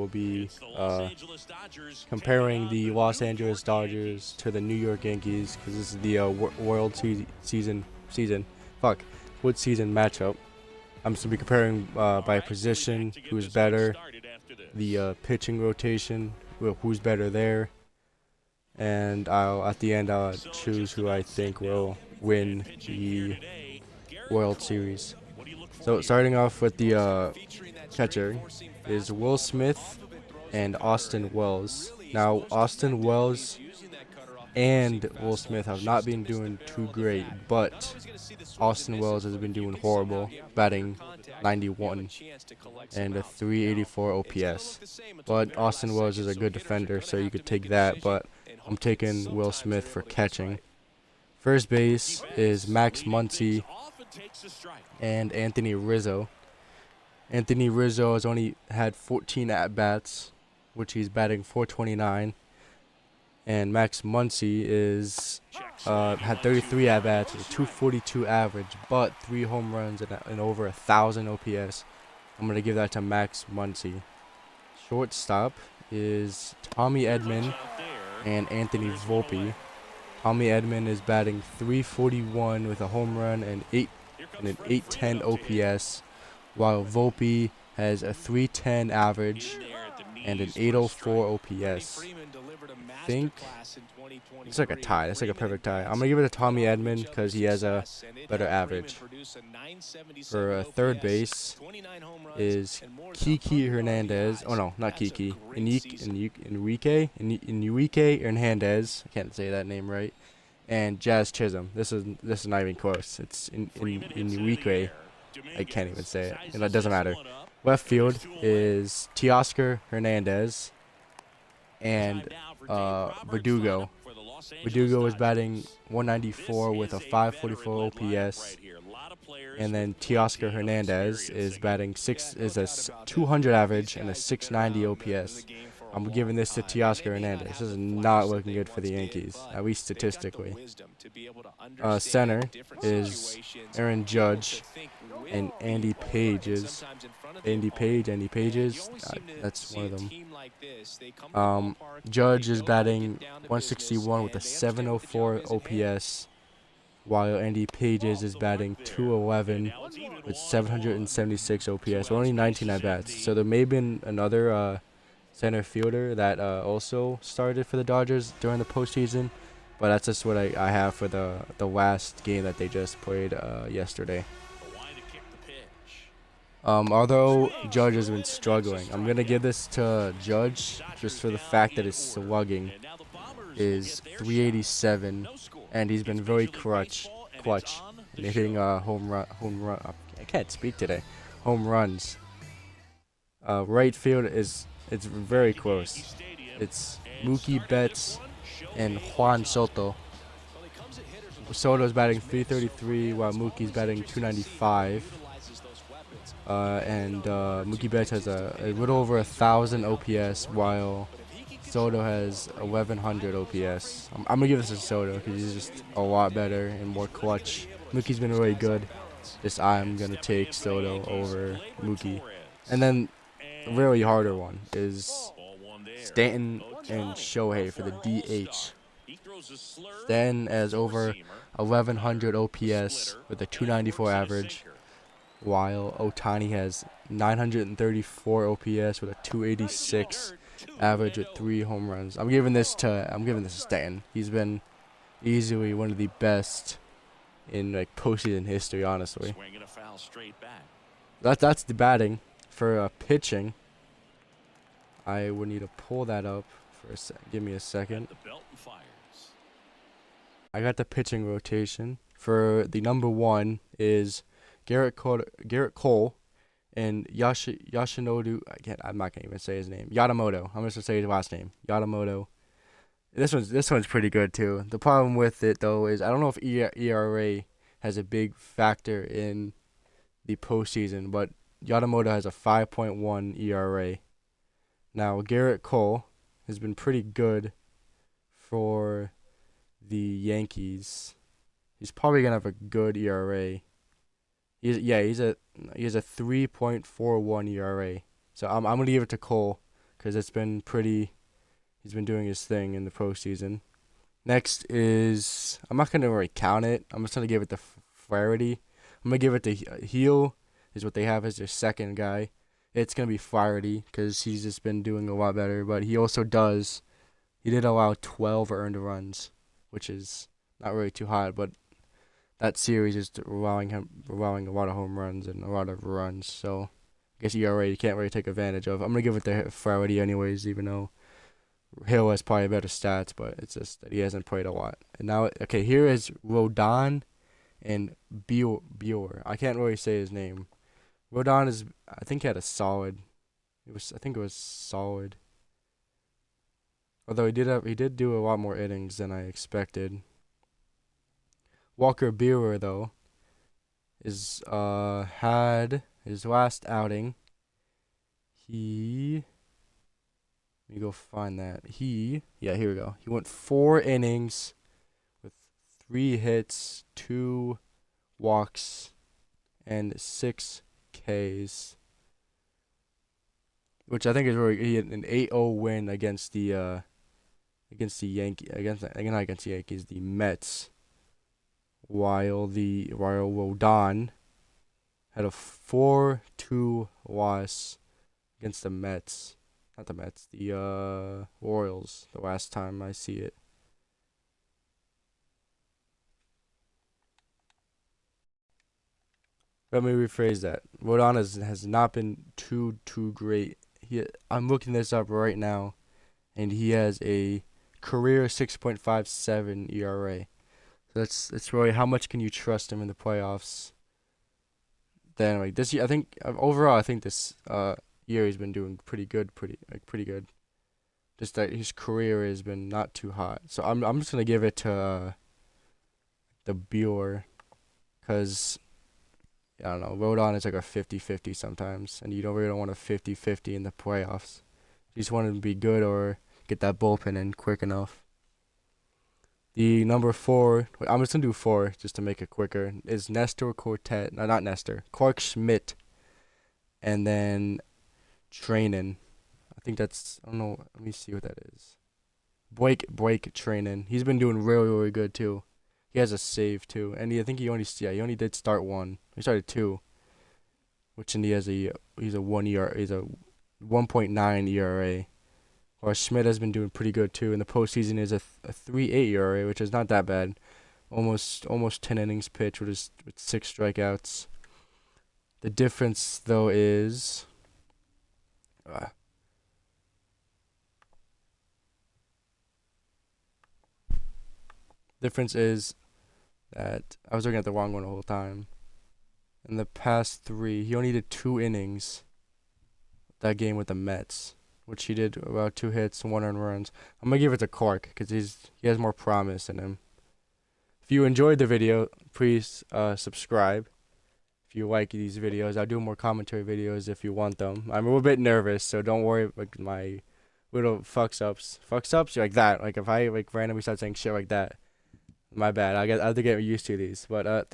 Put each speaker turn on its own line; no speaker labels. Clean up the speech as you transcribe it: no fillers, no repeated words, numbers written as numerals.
will be comparing the Los Angeles Dodgers to the New York Yankees because this is the World Season matchup. I'm just gonna be comparing by position, who's better, the pitching rotation, who's better there, and at the end I'll choose who I think will win the World Series. So starting off with the catcher is Will Smith and Austin Wells. Now Austin Wells and Will Smith have not been doing too great, but Austin Wells has been doing horrible, batting 91 and a 384 OPS. But Austin Wells is a good defender, so you could take that, but I'm taking Will Smith for catching. First base is Max Muncy and Anthony Rizzo. Anthony Rizzo has only had 14 at-bats, which he's batting 429. And Max Muncy is had 33 at-bats with a 242 average, but 3 home runs and over 1,000 OPS. I'm going to give that to Max Muncy. Shortstop is Tommy Edman and Anthony Volpe. Tommy Edman is batting 341 with a home run and an 810 OPS, while Volpe has a 310 average and an 804 OPS. I think it's like a tie. It's like a perfect tie. I'm gonna give it to Tommy Edman because he has a better average. For third base is Kiki Hernandez. Oh no, not Kiki. Enrique Hernandez. I can't say that name right. And Jazz Chisholm. This is not even close. It's Enrique. I can't even say it. And that doesn't matter. Left field is Teoscar Hernandez and Verdugo. Verdugo is batting 194 with a 544 OPS, and then Teoscar Hernandez is batting 200 average and a 690 OPS. I'm giving this to Teoscar Hernandez. This is not looking good for the Yankees, at least statistically. Center is Aaron Judge and Andy Pages. Andy Pages. That's one of them. Judge is batting 161 with a 704 OPS, while Andy Pages is batting 211 with 776 OPS. Only 19 at bats. So there may have been another center fielder that also started for the Dodgers during the postseason, but that's just what I have for the last game that they just played yesterday. Although Judge has been struggling, I'm gonna give this to Judge just for the fact that his slugging is 387, and he's been very clutch, and hitting home run. I can't speak today. Home runs. Right field it's very close. It's Mookie Betts and Juan Soto. Soto's batting 333 while Mookie's batting 295. And Mookie Betts has a little over 1,000 OPS while Soto has 1,100 OPS. I'm gonna give this to Soto because he's just a lot better and more clutch. Mookie's been really good. I'm gonna take Soto over Mookie. And then a really harder one is Stanton and Shohei for the DH. Stanton has over 1,100 OPS with a 294 average, while Ohtani has 934 OPS with a 286 average with 3 home runs. I'm giving this to Stanton. He's been easily one of the best in like postseason history, honestly. That's the batting. For pitching, I would need to pull that up for a sec. Give me a second. I got the pitching rotation. For the number 1 is Garrett Cole and Yashinori. I'm not gonna even say his name. Yamamoto. I'm just gonna say his last name. Yamamoto. This one's pretty good too. The problem with it though is I don't know if ERA has a big factor in the postseason, but Yamamoto has a 5.1 ERA. Now Garrett Cole has been pretty good for the Yankees. He's probably gonna have a good ERA. He has a 3.41 ERA. So I'm gonna give it to Cole because it's been pretty. He's been doing his thing in the postseason. Next is, I'm not gonna really count it. I'm just gonna give it the Flaherty. I'm gonna give it the Heel is what they have as their second guy. It's gonna be Flaherty because he's just been doing a lot better. But he also does. He did allow 12 earned runs, which is not really too hot. But that series is allowing a lot of home runs and a lot of runs. So I guess ERA you can't really take advantage of. I'm gonna give it to Flaherty anyways, even though Hill has probably better stats, but it's just that he hasn't played a lot. And now, okay, here is Rodon and Buehler. I can't really say his name. Rodon is, I think, he had a solid. I think it was solid. Although he did do a lot more innings than I expected. Walker Buehler though had his last outing. Let me go find that. Yeah, here we go. He went 4 innings with 3 hits, 2 walks, and 6 Ks. Which I think is really, he had an 8-0 win against the Yankees, the Mets. While Rodon had a 4-2 loss against the Mets. Not the Mets, the Royals, the last time I see it. Let me rephrase that. Rodon has not been too great. I'm looking this up right now, and he has a career 6.57 ERA. So that's really, how much can you trust him in the playoffs? Then like this year, I think overall, I think this year he's been doing pretty good. Just that his career has been not too hot. So I'm just gonna give it to the Buehler, cause I don't know, Rodon is like a 50-50 sometimes, and you don't really want a 50-50 in the playoffs. You just want him to be good or get that bullpen in quick enough. The number 4, I'm just gonna do 4 just to make it quicker, is Nestor Cortez. No, not Nestor. Clark Schmidt, and then Treinen. I think that's, I don't know. Let me see what that is. Blake Treinen. He's been doing really good too. He has a save too, and I think he only did start 1. He started 2, which, and he's a 1.9 ERA. While Schmidt has been doing pretty good too. In the postseason is a 3.8 ERA, which is not that bad. Almost 10 innings pitched with 6 strikeouts. The difference though is that I was looking at the wrong one the whole time. In the past 3, he only did 2 innings. That game with the Mets, which he did about 2 hits and 1 earned runs. I'm gonna give it to Clark because he has more promise in him. If you enjoyed the video, please subscribe. If you like these videos, I'll do more commentary videos if you want them. I'm a little bit nervous, so don't worry about my little fucks ups like that. Like if I randomly start saying shit like that, my bad. I have to get used to these. But